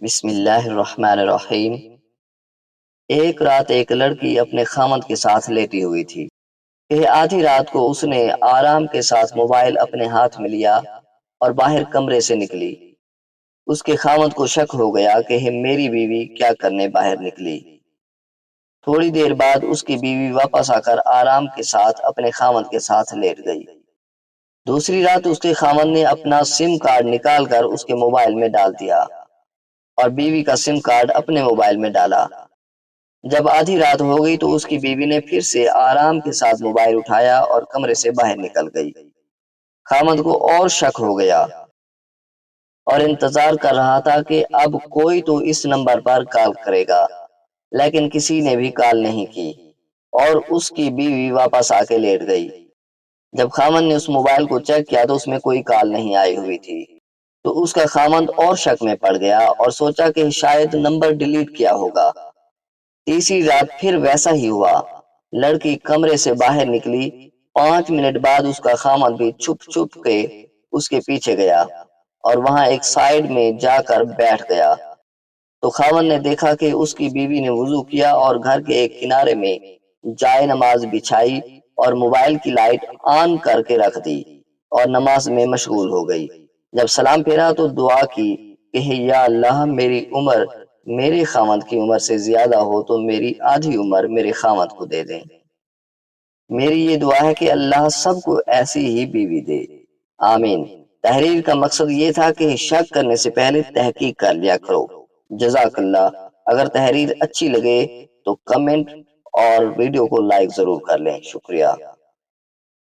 بسم اللہ الرحمن الرحیم۔ ایک رات ایک لڑکی اپنے خامند کے ساتھ لیٹی ہوئی تھی کہ آدھی رات کو اس نے آرام کے ساتھ موبائل اپنے ہاتھ میں لیا اور باہر کمرے سے نکلی۔ اس کے خامند کو شک ہو گیا کہ میری بیوی کیا کرنے باہر نکلی۔ تھوڑی دیر بعد اس کی بیوی واپس آ کر آرام کے ساتھ اپنے خامند کے ساتھ لیٹ گئی۔ دوسری رات اس کے خامند نے اپنا سم کارڈ نکال کر اس کے موبائل میں ڈال دیا اور بیوی کا سم کارڈ اپنے موبائل میں ڈالا۔ جب آدھی رات ہو گئی تو اس کی بیوی نے پھر سے آرام کے ساتھ موبائل اٹھایا اور کمرے سے باہر نکل گئی۔ خامند کو اور شک ہو گیا اور انتظار کر رہا تھا کہ اب کوئی تو اس نمبر پر کال کرے گا، لیکن کسی نے بھی کال نہیں کی اور اس کی بیوی واپس آ کے لیٹ گئی۔ جب خامند نے اس موبائل کو چیک کیا تو اس میں کوئی کال نہیں آئی ہوئی تھی، تو اس کا خامند اور شک میں پڑ گیا اور سوچا کہ شاید نمبر ڈیلیٹ کیا ہوگا۔ تیسری رات پھر ویسا ہی ہوا۔ لڑکی کمرے سے باہر نکلی۔ 5 منٹ بعد اس کا خامند بھی چھپ چھپ کے اس کے پیچھے گیا اور وہاں ایک سائیڈ میں جا کر بیٹھ گیا۔ تو خامند نے دیکھا کہ اس کی بیوی نے وضو کیا اور گھر کے ایک کنارے میں جائے نماز بچھائی اور موبائل کی لائٹ آن کر کے رکھ دی اور نماز میں مشغول ہو گئی۔ جب سلام پھیرا تو دعا کی کہ یا اللہ، میری عمر میرے خامند کی عمر سے زیادہ ہو تو میری آدھی عمر میرے خامند کو دے دیں۔ میری یہ دعا ہے کہ اللہ سب کو ایسی ہی بیوی دے، آمین۔ تحریر کا مقصد یہ تھا کہ شک کرنے سے پہلے تحقیق کر لیا کرو۔ جزاک اللہ۔ اگر تحریر اچھی لگے تو کمنٹ اور ویڈیو کو لائک ضرور کر لیں۔ شکریہ۔